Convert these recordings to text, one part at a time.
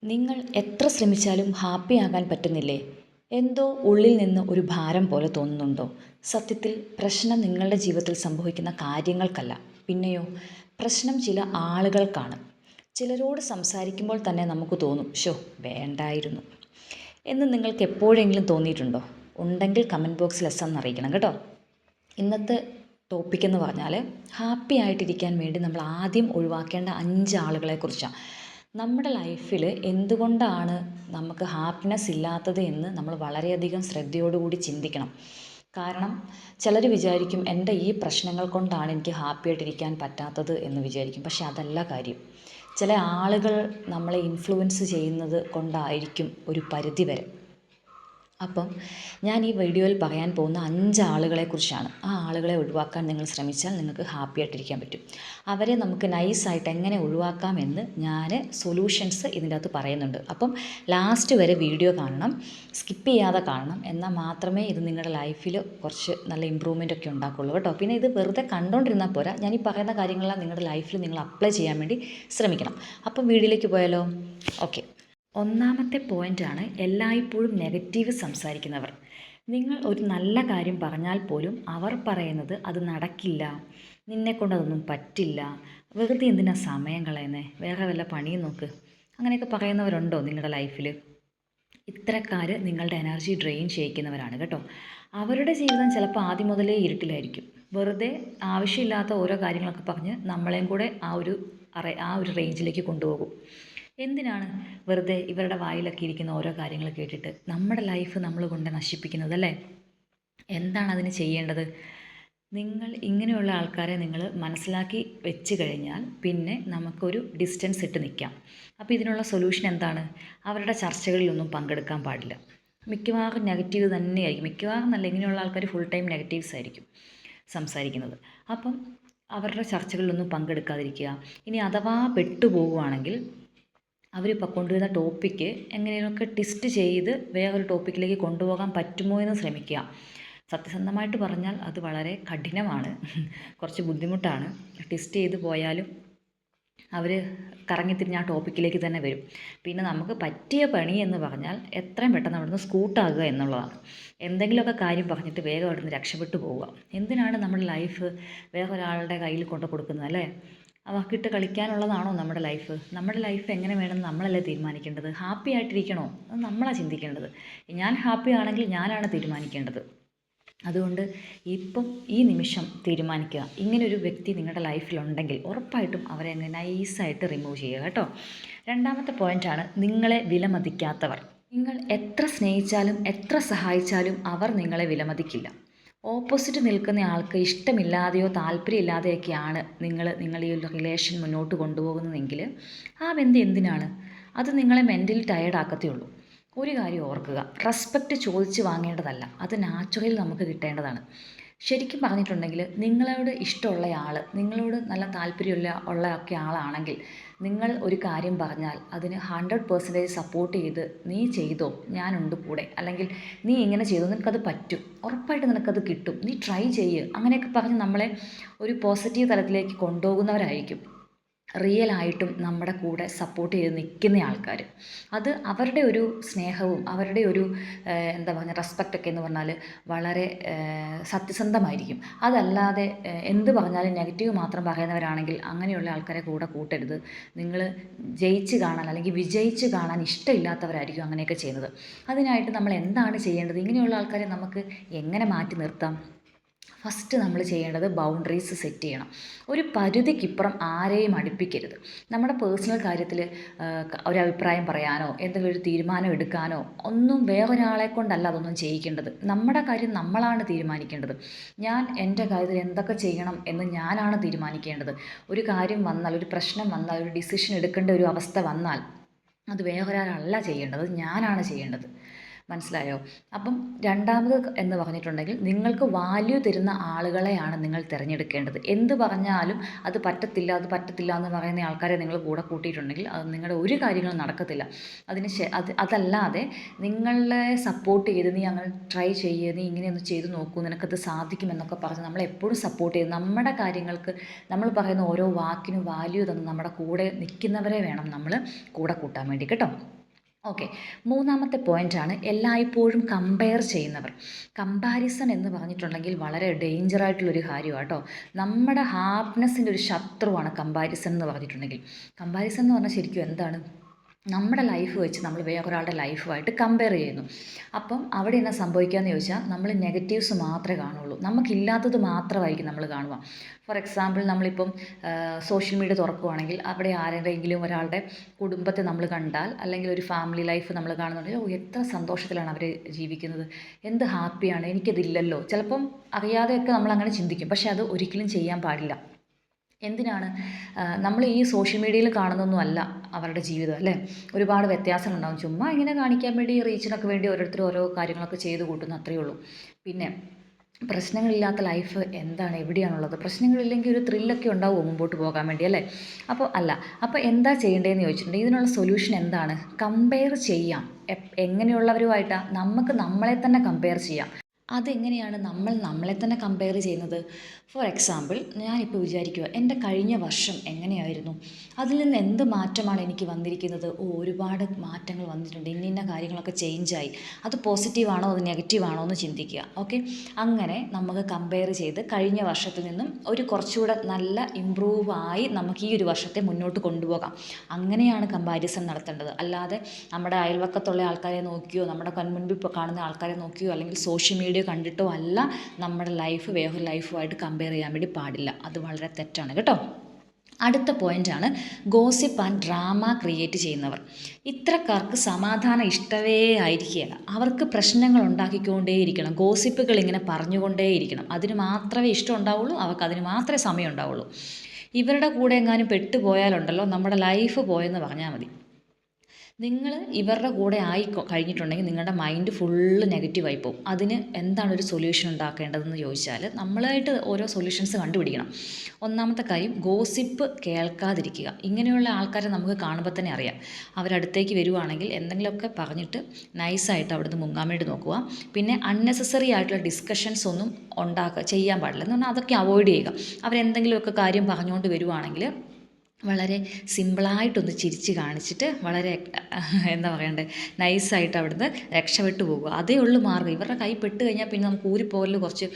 നിങ്ങൾ എത്ര ശ്രമിച്ചാലും ഹാപ്പി ആകാൻ പറ്റുന്നില്ലേ? എന്തോ ഉള്ളിൽ നിന്ന് ഒരു ഭാരം പോലെ തോന്നുന്നുണ്ടോ? സത്യത്തിൽ പ്രശ്നം നിങ്ങളുടെ ജീവിതത്തിൽ സംഭവിക്കുന്ന കാര്യങ്ങൾക്കല്ല, പിന്നെയോ പ്രശ്നം ചില ആളുകൾക്കാണ്. ചിലരോട് സംസാരിക്കുമ്പോൾ തന്നെ നമുക്ക് തോന്നും, ഷോ വേണ്ടായിരുന്നു എന്ന് നിങ്ങൾക്ക് എപ്പോഴെങ്കിലും തോന്നിയിട്ടുണ്ടോ? ഉണ്ടെങ്കിൽ കമൻറ്റ് ബോക്സിൽ എസ് എന്ന് അറിയിക്കണം കേട്ടോ. ഇന്നത്തെ ടോപ്പിക് എന്ന് പറഞ്ഞാൽ ഹാപ്പി ആയിട്ടിരിക്കാൻ വേണ്ടി നമ്മൾ ആദ്യം ഒഴിവാക്കേണ്ട 5 ആളുകളെക്കുറിച്ചാണ്. നമ്മുടെ ലൈഫിൽ എന്തുകൊണ്ടാണ് നമുക്ക് ഹാപ്പിനെസ് ഇല്ലാത്തത് എന്ന് നമ്മൾ വളരെയധികം ശ്രദ്ധയോടുകൂടി ചിന്തിക്കണം. കാരണം ചിലർ വിചാരിക്കും എൻ്റെ ഈ പ്രശ്നങ്ങൾ കൊണ്ടാണ് എനിക്ക് ഹാപ്പി ആയിട്ടിരിക്കാൻ പറ്റാത്തത് എന്ന് വിചാരിക്കും. പക്ഷെ അതല്ല കാര്യം. ചില ആളുകൾ നമ്മളെ ഇൻഫ്ലുവൻസ് ചെയ്യുന്നത് കൊണ്ടായിരിക്കും ഒരു പരിധി വരെ. അപ്പം ഞാൻ ഈ വീഡിയോയിൽ പറയാൻ പോകുന്ന 5 ആളുകളെക്കുറിച്ചാണ്. ആ ആളുകളെ ഒഴിവാക്കാൻ നിങ്ങൾ ശ്രമിച്ചാൽ നിങ്ങൾക്ക് ഹാപ്പി ആയിട്ടിരിക്കാൻ പറ്റും. അവരെ നമുക്ക് നൈസായിട്ട് എങ്ങനെ ഒഴിവാക്കാമെന്ന് ഞാൻ സൊല്യൂഷൻസ് ഇതിൻ്റെ അകത്ത് പറയുന്നുണ്ട്. അപ്പം ലാസ്റ്റ് വരെ വീഡിയോ കാണണം, സ്കിപ്പ് ചെയ്യാതെ കാണണം. എന്നാൽ മാത്രമേ ഇത് നിങ്ങളുടെ ലൈഫിൽ കുറച്ച് നല്ല ഇമ്പ്രൂവ്മെൻ്റ് ഒക്കെ ഉണ്ടാക്കുള്ളൂ കേട്ടോ. പിന്നെ ഇത് വെറുതെ കണ്ടുകൊണ്ടിരുന്നാൽ പോരാ, ഞാൻ ഈ പറയുന്ന കാര്യങ്ങളെല്ലാം നിങ്ങളുടെ ലൈഫിൽ നിങ്ങൾ അപ്ലൈ ചെയ്യാൻ വേണ്ടി ശ്രമിക്കണം. അപ്പം വീഡിയോയിലേക്ക് പോയാലോ? ഓക്കെ. ഒന്നാമത്തെ പോയിൻ്റാണ് എല്ലായ്പ്പോഴും നെഗറ്റീവ് സംസാരിക്കുന്നവർ. നിങ്ങൾ ഒരു നല്ല കാര്യം പറഞ്ഞാൽ പോലും അവർ പറയുന്നത് അത് നടക്കില്ല, നിന്നെക്കൊണ്ട് അതൊന്നും പറ്റില്ല, വെറുതെ എന്തിനാ സമയം കളയുന്നത്, വേറെ വല്ല പണിയും നോക്ക്, അങ്ങനെയൊക്കെ പറയുന്നവരുണ്ടോ നിങ്ങളുടെ ലൈഫിൽ? ഇത്തരക്കാർ നിങ്ങളുടെ എനർജി ഡ്രെയിൻ ചെയ്യിക്കുന്നവരാണ് കേട്ടോ. അവരുടെ ജീവിതം ചിലപ്പോൾ ആദ്യം മുതലേ ഇരുട്ടിലായിരിക്കും. വെറുതെ ആവശ്യമില്ലാത്ത ഓരോ കാര്യങ്ങളൊക്കെ പറഞ്ഞ് നമ്മളെയും കൂടെ ആ ഒരു റേഞ്ചിലേക്ക് കൊണ്ടുപോകും. എന്തിനാണ് വെറുതെ ഇവരുടെ വായിലൊക്കെ ഇരിക്കുന്ന ഓരോ കാര്യങ്ങൾ കേട്ടിട്ട് നമ്മുടെ ലൈഫ് നമ്മൾ കൊണ്ട് നശിപ്പിക്കുന്നത്, അല്ലേ? എന്താണ് അതിന് ചെയ്യേണ്ടത്? നിങ്ങൾ ഇങ്ങനെയുള്ള ആൾക്കാരെ നിങ്ങൾ മനസ്സിലാക്കി വെച്ച് കഴിഞ്ഞാൽ പിന്നെ നമുക്കൊരു ഡിസ്റ്റൻസ് ഇട്ട് നിൽക്കാം. അപ്പോൾ ഇതിനുള്ള സൊല്യൂഷൻ എന്താണ്? അവരുടെ ചർച്ചകളിലൊന്നും പങ്കെടുക്കാൻ പാടില്ല. മിക്കവാറും നെഗറ്റീവ് തന്നെയായിരിക്കും. മിക്കവാറും നല്ല ഇങ്ങനെയുള്ള ആൾക്കാർ ഫുൾ ടൈം നെഗറ്റീവ്സ് ആയിരിക്കും സംസാരിക്കുന്നത്. അപ്പം അവരുടെ ചർച്ചകളിലൊന്നും പങ്കെടുക്കാതിരിക്കുക. ഇനി അഥവാ പെട്ടുപോകുവാണെങ്കിൽ അവരിപ്പോൾ കൊണ്ടുവരുന്ന ടോപ്പിക്ക് എങ്ങനെയൊക്കെ ട്വിസ്റ്റ് ചെയ്ത് വേറൊരു ടോപ്പിക്കിലേക്ക് കൊണ്ടുപോകാൻ പറ്റുമോ എന്ന് ശ്രമിക്കുക. സത്യസന്ധമായിട്ട് പറഞ്ഞാൽ അത് വളരെ കഠിനമാണ്, കുറച്ച് ബുദ്ധിമുട്ടാണ്. ട്വിസ്റ്റ് ചെയ്ത് പോയാലും അവർ കറങ്ങിത്തിരിഞ്ഞ് ആ ടോപ്പിക്കിലേക്ക് തന്നെ വരും. പിന്നെ നമുക്ക് പറ്റിയ പണി എന്ന് പറഞ്ഞാൽ എത്രയും പെട്ടെന്ന് അവിടുന്ന് സ്കൂട്ടാകുക എന്നുള്ളതാണ്. എന്തെങ്കിലുമൊക്കെ കാര്യം പറഞ്ഞിട്ട് വേഗം അവിടുന്ന് രക്ഷപ്പെട്ടു പോവുക. എന്തിനാണ് നമ്മുടെ ലൈഫ് വേറൊരാളുടെ കയ്യിൽ കൊണ്ടു കൊടുക്കുന്നത്, അല്ലേ? അവക്കിട്ട് കളിക്കാനുള്ളതാണോ നമ്മുടെ ലൈഫ്? നമ്മുടെ ലൈഫ് എങ്ങനെ വേണമെന്ന് നമ്മളല്ലേ തീരുമാനിക്കേണ്ടത്? ഹാപ്പി ആയിട്ടിരിക്കണോ? അത് നമ്മളാണ് ചിന്തിക്കേണ്ടത്. ഞാൻ ഹാപ്പി ആണെങ്കിൽ ഞാനാണ് തീരുമാനിക്കേണ്ടത്. അതുകൊണ്ട് ഇപ്പം ഈ നിമിഷം തീരുമാനിക്കുക. ഇങ്ങനൊരു വ്യക്തി നിങ്ങളുടെ ലൈഫിലുണ്ടെങ്കിൽ ഉറപ്പായിട്ടും അവരെ അങ്ങ് നൈസായിട്ട് റിമൂവ് ചെയ്യുക കേട്ടോ. രണ്ടാമത്തെ പോയിൻ്റാണ് നിങ്ങളെ വിലമതിക്കാത്തവർ. നിങ്ങൾ എത്ര സ്നേഹിച്ചാലും എത്ര സഹായിച്ചാലും അവർ നിങ്ങളെ വിലമതിക്കില്ല. ഓപ്പോസിറ്റ് നിൽക്കുന്ന ആൾക്ക് ഇഷ്ടമില്ലാതെയോ താല്പര്യമില്ലാതെയൊക്കെയാണ് നിങ്ങൾ ഈ റിലേഷൻ മുന്നോട്ട് കൊണ്ടുപോകുന്നതെങ്കിൽ ആ ബന്ധം എന്തിനാണ്? അത് നിങ്ങളെ മെൻ്റലി ടയേർഡാക്കത്തേ ഉള്ളൂ. ഒരു കാര്യം ഓർക്കുക, റെസ്പെക്റ്റ് ചോദിച്ച് വാങ്ങേണ്ടതല്ല, അത് നാച്ചുറലി നമുക്ക് കിട്ടേണ്ടതാണ്. ശരിക്കും പറഞ്ഞിട്ടുണ്ടെങ്കിൽ നിങ്ങളോട് ഇഷ്ടമുള്ള ആൾ, നിങ്ങളോട് നല്ല താല്പര്യമുള്ള ഒക്കെ ആളാണെങ്കിൽ നിങ്ങൾ ഒരു കാര്യം പറഞ്ഞാൽ അതിന് 100% സപ്പോർട്ട് ചെയ്ത് നീ ചെയ്തോ, ഞാനുണ്ട് കൂടെ, അല്ലെങ്കിൽ നീ ഇങ്ങനെ ചെയ്തോ, നിനക്കത് പറ്റും, ഉറപ്പായിട്ട് നിനക്കത് കിട്ടും, നീ ട്രൈ ചെയ്യ്, അങ്ങനെയൊക്കെ പറഞ്ഞ് നമ്മളെ ഒരു പോസിറ്റീവ് തലത്തിലേക്ക് കൊണ്ടുപോകുന്നവരായിരിക്കും റിയലായിട്ടും നമ്മുടെ കൂടെ സപ്പോർട്ട് ചെയ്ത് നിൽക്കുന്ന ആൾക്കാർ. അത് അവരുടെ ഒരു സ്നേഹവും അവരുടെ ഒരു എന്താ പറയുക റെസ്പെക്റ്റൊക്കെ എന്ന് പറഞ്ഞാൽ വളരെ സത്യസന്ധമായിരിക്കും. അതല്ലാതെ എന്ത് പറഞ്ഞാലും നെഗറ്റീവ് മാത്രം പറയുന്നവരാണെങ്കിൽ അങ്ങനെയുള്ള ആൾക്കാരെ കൂടെ കൂട്ടരുത്. നിങ്ങൾ ജയിച്ച് കാണാൻ അല്ലെങ്കിൽ വിജയിച്ച് കാണാൻ ഇഷ്ടമില്ലാത്തവരായിരിക്കും അങ്ങനെയൊക്കെ ചെയ്യുന്നത്. അതിനായിട്ട് നമ്മൾ എന്താണ് ചെയ്യേണ്ടത്? ഇങ്ങനെയുള്ള ആൾക്കാരെ നമുക്ക് എങ്ങനെ മാറ്റി നിർത്താം? ഫസ്റ്റ് നമ്മൾ ചെയ്യേണ്ടത് ബൗണ്ടറീസ് സെറ്റ് ചെയ്യണം. ഒരു പരിധിക്കിപ്പുറം ആരെയും അടുപ്പിക്കരുത്. നമ്മുടെ പേഴ്സണൽ കാര്യത്തിൽ ഒരു അഭിപ്രായം പറയാനോ എന്തെങ്കിലും ഒരു തീരുമാനം എടുക്കാനോ ഒന്നും വേറൊരാളെ കൊണ്ടല്ല അതൊന്നും ചെയ്യിക്കേണ്ടത്. നമ്മുടെ കാര്യം നമ്മളാണ് തീരുമാനിക്കേണ്ടത്. ഞാൻ എൻ്റെ കാര്യത്തിൽ എന്തൊക്കെ ചെയ്യണം എന്ന് ഞാനാണ് തീരുമാനിക്കേണ്ടത്. ഒരു കാര്യം വന്നാൽ, ഒരു പ്രശ്നം വന്നാൽ, ഒരു ഡിസിഷൻ എടുക്കേണ്ട ഒരു അവസ്ഥ വന്നാൽ അത് വേറൊരാളല്ല ചെയ്യേണ്ടത്, ഞാനാണ് ചെയ്യേണ്ടത്. മനസ്സിലായോ? അപ്പം രണ്ടാമത് എന്ന് പറഞ്ഞിട്ടുണ്ടെങ്കിൽ നിങ്ങൾക്ക് വാല്യൂ തരുന്ന ആളുകളെയാണ് നിങ്ങൾ തിരഞ്ഞെടുക്കേണ്ടത്. എന്ത് പറഞ്ഞാലും അത് പറ്റത്തില്ല, അത് പറ്റത്തില്ല എന്ന് പറയുന്ന ആൾക്കാരെ നിങ്ങൾ കൂടെ കൂട്ടിയിട്ടുണ്ടെങ്കിൽ അത് നിങ്ങളുടെ ഒരു കാര്യങ്ങളും നടക്കത്തില്ല. അതല്ലാതെ നിങ്ങളെ സപ്പോർട്ട് ചെയ്ത് നീ അങ്ങനെ ട്രൈ ചെയ്യ്, നീ ഇങ്ങനെയൊന്ന് ചെയ്ത് നോക്കൂ, നിനക്കത് സാധിക്കുമെന്നൊക്കെ പറഞ്ഞ് നമ്മളെപ്പോഴും സപ്പോർട്ട് ചെയ്ത് നമ്മുടെ കാര്യങ്ങൾക്ക് നമ്മൾ പറയുന്ന ഓരോ വാക്കിനും വാല്യൂ തന്ന് നമ്മുടെ കൂടെ നിൽക്കുന്നവരെ വേണം നമ്മൾ കൂടെ കൂട്ടാൻ വേണ്ടി കേട്ടോ. ഓക്കെ, മൂന്നാമത്തെ പോയിൻ്റാണ് എല്ലായ്പ്പോഴും കമ്പയർ ചെയ്യുന്നവർ. കമ്പാരിസൺ എന്ന് പറഞ്ഞിട്ടുണ്ടെങ്കിൽ വളരെ ഡേഞ്ചറായിട്ടുള്ളൊരു കാര്യമാണ് കേട്ടോ. നമ്മുടെ ഹാപ്പിനെസ്സിൻ്റെ ഒരു ശത്രുവാണ് കമ്പാരിസൺ എന്ന് പറഞ്ഞിട്ടുണ്ടെങ്കിൽ. കമ്പാരിസൺ എന്ന് പറഞ്ഞാൽ ശരിക്കും എന്താണ്? നമ്മുടെ ലൈഫ് വെച്ച് നമ്മൾ വേറൊരാളുടെ ലൈഫുമായിട്ട് കമ്പയർ ചെയ്യുന്നു. അപ്പം അവിടെ എന്നാ സംഭവിക്കുകയെന്ന് ചോദിച്ചാൽ നമ്മൾ നെഗറ്റീവ്സ് മാത്രമേ കാണുള്ളൂ, നമുക്കില്ലാത്തത് മാത്രമായിരിക്കും നമ്മൾ കാണുക. ഫോർ എക്സാമ്പിൾ നമ്മളിപ്പം സോഷ്യൽ മീഡിയ തുറക്കുകയാണെങ്കിൽ അവിടെ ആരുടെയെങ്കിലും ഒരാളുടെ കുടുംബത്തെ നമ്മൾ കണ്ടാൽ, അല്ലെങ്കിൽ ഒരു ഫാമിലി ലൈഫ് നമ്മൾ കാണുന്നുണ്ടെങ്കിൽ ഓ എത്ര സന്തോഷത്തിലാണ് അവർ ജീവിക്കുന്നത്, എന്ത് ഹാപ്പിയാണ്, എനിക്കതില്ലല്ലോ. ചിലപ്പം അറിയാതെയൊക്കെ നമ്മൾ അങ്ങനെ ചിന്തിക്കും, പക്ഷേ അത് ഒരിക്കലും ചെയ്യാൻ പാടില്ല. എന്തിനാണ്? നമ്മൾ ഈ സോഷ്യൽ മീഡിയയിൽ കാണുന്നൊന്നും അല്ല അവരുടെ ജീവിതം അല്ലേ. ഒരുപാട് വ്യത്യാസങ്ങളുണ്ടാകും. ചുമ്മാ ഇങ്ങനെ കാണിക്കാൻ വേണ്ടി, റീച്ചിനൊക്കെ വേണ്ടി ഓരോരുത്തർ ഓരോ കാര്യങ്ങളൊക്കെ ചെയ്ത് കൂട്ടുന്നു, അത്രയേ ഉള്ളൂ. പിന്നെ പ്രശ്നങ്ങളില്ലാത്ത ലൈഫ് എന്താണ്, എവിടെയാണുള്ളത്? പ്രശ്നങ്ങളില്ലെങ്കിൽ ഒരു ത്രില്ലൊക്കെ ഉണ്ടാവുമോ മുമ്പോട്ട് പോകാൻ വേണ്ടി അല്ലേ? അപ്പോൾ അല്ല. അപ്പോൾ എന്താ ചെയ്യേണ്ടതെന്ന് ചോദിച്ചിട്ടുണ്ടെങ്കിൽ ഇതിനുള്ള സൊല്യൂഷൻ എന്താണ്? കമ്പയർ ചെയ്യാം. എങ്ങനെയുള്ളവരുമായിട്ടാണ്? നമുക്ക് നമ്മളെ തന്നെ കമ്പയർ ചെയ്യാം. അതെങ്ങനെയാണ് നമ്മൾ നമ്മളെ തന്നെ കമ്പയർ ചെയ്യുന്നത്? ഫോർ എക്സാമ്പിൾ ഞാനിപ്പോൾ വിചാരിക്കുക എൻ്റെ കഴിഞ്ഞ വർഷം എങ്ങനെയായിരുന്നു, അതിൽ നിന്ന് എന്ത് മാറ്റമാണ് എനിക്ക് വന്നിരിക്കുന്നത്? ഒരുപാട് മാറ്റങ്ങൾ വന്നിട്ടുണ്ട്, ഇന്ന കാര്യങ്ങളൊക്കെ ചേഞ്ചായി. അത് പോസിറ്റീവാണോ അത് നെഗറ്റീവാണോ എന്ന് ചിന്തിക്കുക. ഓക്കെ, അങ്ങനെ നമുക്ക് കമ്പയർ ചെയ്ത് കഴിഞ്ഞ വർഷത്തിൽ നിന്നും ഒരു കുറച്ചുകൂടെ നല്ല ഇമ്പ്രൂവായി നമുക്ക് ഈ ഒരു വർഷത്തെ മുന്നോട്ട് കൊണ്ടുപോകാം. അങ്ങനെയാണ് കമ്പാരിസൺ നടത്തേണ്ടത്. അല്ലാതെ നമ്മുടെ അയൽവക്കത്തുള്ള ആൾക്കാരെ നോക്കിയോ, നമ്മുടെ കൺമുൻപിൽ കാണുന്ന ആൾക്കാരെ നോക്കിയോ, അല്ലെങ്കിൽ സോഷ്യൽ മീഡിയ കണ്ടിട്ടോ അല്ല നമ്മുടെ ലൈഫ് വേറൊരു ലൈഫുമായിട്ട് കമ്പയർ ചെയ്യാൻ വേണ്ടി പാടില്ല. അത് വളരെ തെറ്റാണ് കേട്ടോ. അടുത്ത പോയിൻ്റാണ് ഗോസിപ്പ് ആൻഡ് ഡ്രാമ ക്രിയേറ്റ് ചെയ്യുന്നവർ. ഇത്തരക്കാർക്ക് സമാധാനം ഇഷ്ടമേ ആയിരിക്കുകയില്ല. അവർക്ക് പ്രശ്നങ്ങൾ ഉണ്ടാക്കിക്കൊണ്ടേയിരിക്കണം, ഗോസിപ്പുകൾ ഇങ്ങനെ പറഞ്ഞുകൊണ്ടേയിരിക്കണം. അതിന് മാത്രമേ ഇഷ്ടം ഉണ്ടാവുള്ളൂ, അവർക്ക് അതിന് മാത്രമേ സമയം ഉണ്ടാവുള്ളൂ. ഇവരുടെ കൂടെ എങ്ങാനും പെട്ടുപോയാലുണ്ടല്ലോ നമ്മുടെ ലൈഫ് പോയെന്ന് പറഞ്ഞാൽ മതി. നിങ്ങൾ ഇവരുടെ കൂടെ ആയി കഴിഞ്ഞിട്ടുണ്ടെങ്കിൽ നിങ്ങളുടെ മൈൻഡ് ഫുള്ള് നെഗറ്റീവായി പോകും. അതിന് എന്താണ് ഒരു സൊല്യൂഷൻ ഉണ്ടാക്കേണ്ടതെന്ന് ചോദിച്ചാൽ നമ്മളായിട്ട് ഓരോ സൊല്യൂഷൻസ് കണ്ടുപിടിക്കണം. ഒന്നാമത്തെ കാര്യം ഗോസിപ്പ് കേൾക്കാതിരിക്കുക. ഇങ്ങനെയുള്ള ആൾക്കാരെ നമുക്ക് കാണുമ്പോൾ തന്നെ അറിയാം. അവരടുത്തേക്ക് വരുവാണെങ്കിൽ എന്തെങ്കിലുമൊക്കെ പറഞ്ഞിട്ട് നൈസായിട്ട് അവിടുന്ന് മുങ്ങാൻ വേണ്ടി നോക്കുക. പിന്നെ അൺനെസസറി ആയിട്ടുള്ള ഡിസ്കഷൻസ് ഒന്നും ചെയ്യാൻ പാടില്ല. എന്ന് പറഞ്ഞാൽ അതൊക്കെ അവോയ്ഡ് ചെയ്യുക. അവരെന്തെങ്കിലുമൊക്കെ കാര്യം പറഞ്ഞുകൊണ്ട് വരുവാണെങ്കിൽ വളരെ സിമ്പിളായിട്ടൊന്ന് ചിരിച്ച് കാണിച്ചിട്ട് വളരെ എന്താ പറയണ്ടേ, നൈസായിട്ട് അവിടുന്ന് രക്ഷപ്പെട്ടു പോകുക. അതേ ഉള്ളൂ മാർഗ്ഗം. ഇവരുടെ കൈ പെട്ട് കഴിഞ്ഞാൽ പിന്നെ നമുക്ക് ഊരിപ്പോകലിൽ കുറച്ച്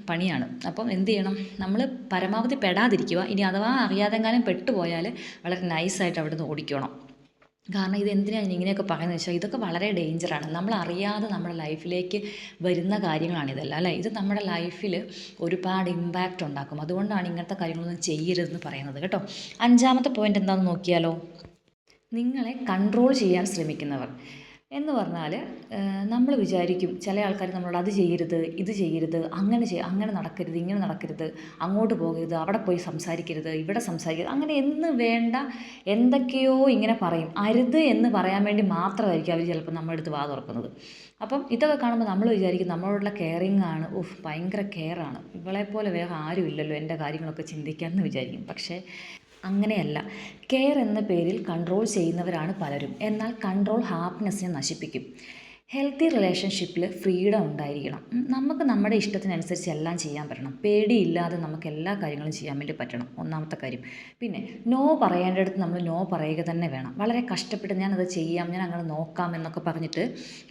പണിയാണ്. അപ്പം എന്ത് ചെയ്യണം? നമ്മൾ പരമാവധി പെടാതിരിക്കുക. ഇനി അഥവാ അറിയാതെങ്ങാനും പെട്ടുപോയാൽ വളരെ നൈസായിട്ട് അവിടുന്ന് ഓടിക്കണം. കാരണം ഇതെന്തിനാണ് ഇങ്ങനെയൊക്കെ പറയുന്നത് വെച്ചാൽ ഇതൊക്കെ വളരെ ഡേഞ്ചറാണ്. നമ്മൾ അറിയാതെ നമ്മുടെ ലൈഫിലേക്ക് വരുന്ന കാര്യങ്ങളാണ് ഇതെല്ലാം അല്ലേ. ഇത് നമ്മുടെ ലൈഫിൽ ഒരുപാട് ഇമ്പാക്റ്റ് ഉണ്ടാക്കും. അതുകൊണ്ടാണ് ഇങ്ങനത്തെ കാര്യങ്ങളൊന്നും ചെയ്യരുതെന്ന് പറയുന്നത് കേട്ടോ. അഞ്ചാമത്തെ പോയിൻ്റ് എന്താണെന്ന് നോക്കിയാലോ? നിങ്ങളെ കൺട്രോൾ ചെയ്യാൻ ശ്രമിക്കുന്നവർ എന്ന് പറഞ്ഞാൽ നമ്മൾ വിചാരിക്കും, ചില ആൾക്കാർ നമ്മളോട് അത് ചെയ്യരുത്, ഇത് ചെയ്യരുത്, അങ്ങനെ നടക്കരുത്, ഇങ്ങനെ നടക്കരുത്, അങ്ങോട്ട് പോകരുത്, അവിടെ പോയി സംസാരിക്കരുത്, ഇവിടെ സംസാരിക്കരുത്, അങ്ങനെ എന്ന് വേണ്ട എന്തൊക്കെയോ ഇങ്ങനെ പറയും. അരുത് എന്ന് പറയാൻ വേണ്ടി മാത്രമായിരിക്കും അവർ ചിലപ്പോൾ നമ്മുടെ അടുത്ത് വാ തുറക്കുന്നത്. അപ്പം ഇതൊക്കെ കാണുമ്പോൾ നമ്മൾ വിചാരിക്കും നമ്മളോടുള്ള കെയറിങ് ആണ്, ഭയങ്കര കെയറാണ്, ഇവളെപ്പോലെ വേറെ ആരും ഇല്ലല്ലോ എൻ്റെ കാര്യങ്ങളൊക്കെ ചിന്തിക്കാമെന്ന് വിചാരിക്കും. പക്ഷേ അങ്ങനെയല്ല. കെയർ എന്ന പേരിൽ കൺട്രോൾ ചെയ്യുന്നവരാണ് പലരും. എന്നാൽ കൺട്രോൾ ഹാപ്പിനെസ്സിനെ നശിപ്പിക്കും. ഹെൽത്തി റിലേഷൻഷിപ്പിൽ ഫ്രീഡം ഉണ്ടായിരിക്കണം. നമുക്ക് നമ്മുടെ ഇഷ്ടത്തിനനുസരിച്ച് എല്ലാം ചെയ്യാൻ പറ്റണം. പേടിയില്ലാതെ നമുക്ക് എല്ലാ കാര്യങ്ങളും ചെയ്യാൻ വേണ്ടി പറ്റണം, ഒന്നാമത്തെ കാര്യം. പിന്നെ നോ പറയേണ്ടടുത്ത് നമ്മൾ നോ പറയുക തന്നെ വേണം. വളരെ കഷ്ടപ്പെട്ട് ഞാനത് ചെയ്യാം, ഞാൻ അങ്ങനെ നോക്കാം എന്നൊക്കെ പറഞ്ഞിട്ട്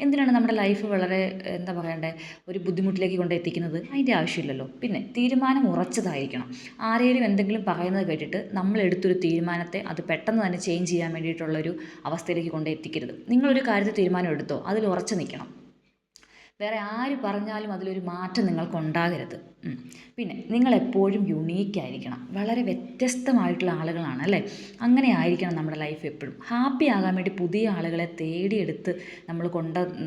എന്തിനാണ് നമ്മുടെ ലൈഫ് വളരെ എന്താ പറയണ്ടേ ഒരു ബുദ്ധിമുട്ടിലേക്ക് കൊണ്ട് എത്തിക്കുന്നത്? അതിൻ്റെ ആവശ്യമില്ലല്ലോ. പിന്നെ തീരുമാനം ഉറച്ചതായിരിക്കണം. ആരെങ്കിലും എന്തെങ്കിലും പറയുന്നത് കേട്ടിട്ട് നമ്മൾ എടുത്തൊരു തീരുമാനത്തെ അത് പെട്ടെന്ന് തന്നെ ചേഞ്ച് ചെയ്യാൻ വേണ്ടിയിട്ടുള്ളൊരു അവസ്ഥയിലേക്ക് കൊണ്ട് എത്തിക്കരുത്. നിങ്ങളൊരു കാര്യത്തിൽ തീരുമാനം എടുത്തോ, അതിൽ ഉറച്ചു നിൽക്കണം. വേറെ ആര് പറഞ്ഞാലും അതിലൊരു മാറ്റം നിങ്ങൾക്കുണ്ടാകരുത്. പിന്നെ നിങ്ങളെപ്പോഴും യുണീക്കായിരിക്കണം. വളരെ വ്യത്യസ്തമായിട്ടുള്ള ആളുകളാണ് അല്ലേ. അങ്ങനെ ആയിരിക്കണം നമ്മുടെ ലൈഫ് എപ്പോഴും. ഹാപ്പി ആകാൻ വേണ്ടി പുതിയ ആളുകളെ തേടിയെടുത്ത് നമ്മൾ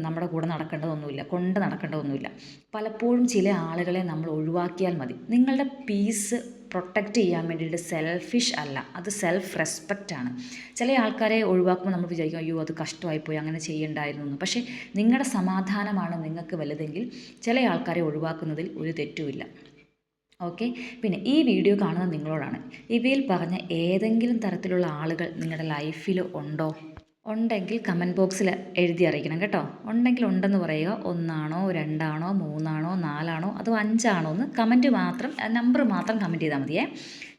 നമ്മുടെ കൂടെ നടക്കേണ്ടതൊന്നുമില്ല. പലപ്പോഴും ചില ആളുകളെ നമ്മൾ ഒഴിവാക്കിയാൽ മതി. നിങ്ങളുടെ പീസ് പ്രൊട്ടക്റ്റ് ചെയ്യാൻ വേണ്ടിയിട്ട് സെൽഫിഷ് അല്ല, അത് സെൽഫ് റെസ്പെക്റ്റാണ്. ചില ആൾക്കാരെ ഒഴിവാക്കുമ്പോൾ നമ്മൾ വിചാരിക്കും അയ്യോ അത് കഷ്ടമായിപ്പോയി, അങ്ങനെ ചെയ്യണ്ടായിരുന്നു എന്ന്. പക്ഷേ നിങ്ങളുടെ സമാധാനമാണ് നിങ്ങൾക്ക് വലുതെങ്കിൽ ചില ആൾക്കാരെ ഒഴിവാക്കുന്നതിൽ ഒരു തെറ്റുമില്ല. ഓക്കെ. പിന്നെ ഈ വീഡിയോ കാണുന്ന നിങ്ങളോടാണ്, ഇവയിൽ പറഞ്ഞ ഏതെങ്കിലും തരത്തിലുള്ള ആളുകൾ നിങ്ങളുടെ ലൈഫിൽ ഉണ്ടോ? ഉണ്ടെങ്കിൽ കമൻറ്റ് ബോക്സിൽ എഴുതി അറിയിക്കണം കേട്ടോ. ഉണ്ടെങ്കിൽ ഉണ്ടെന്ന് പറയുക. 1 ആണോ 2 ആണോ 3 ആണോ 4 ആണോ അതോ 5 ആണോ എന്ന് കമൻറ്റ് മാത്രം, നമ്പർ മാത്രം കമൻറ്റ് ചെയ്താൽ മതിയേ.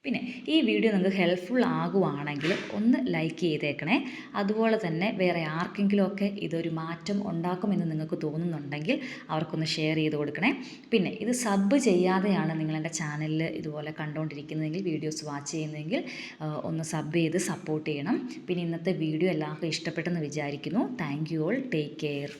പിന്നെ ഈ വീഡിയോ നിങ്ങൾക്ക് ഹെൽപ്ഫുൾ ആകുവാണെങ്കിൽ ഒന്ന് ലൈക്ക് ചെയ്തേക്കണേ. അതുപോലെ തന്നെ വേറെ ആർക്കെങ്കിലുമൊക്കെ ഇതൊരു മാറ്റം ഉണ്ടാക്കുമെന്ന് നിങ്ങൾക്ക് തോന്നുന്നുണ്ടെങ്കിൽ അവർക്കൊന്ന് ഷെയർ ചെയ്ത് കൊടുക്കണേ. പിന്നെ ഇത് സബ് ചെയ്യാതെയാണ് നിങ്ങളെൻ്റെ ചാനലിൽ ഇതുപോലെ കണ്ടുകൊണ്ടിരിക്കുന്നതെങ്കിൽ, വീഡിയോസ് വാച്ച് ചെയ്യുന്നതെങ്കിൽ ഒന്ന് സബ് ചെയ്ത് സപ്പോർട്ട് ചെയ്യണം. പിന്നെ ഇന്നത്തെ വീഡിയോ എല്ലാവർക്കും ഇഷ്ടപ്പെട്ടെന്ന് വിചാരിക്കുന്നു. Thank you all. Take care.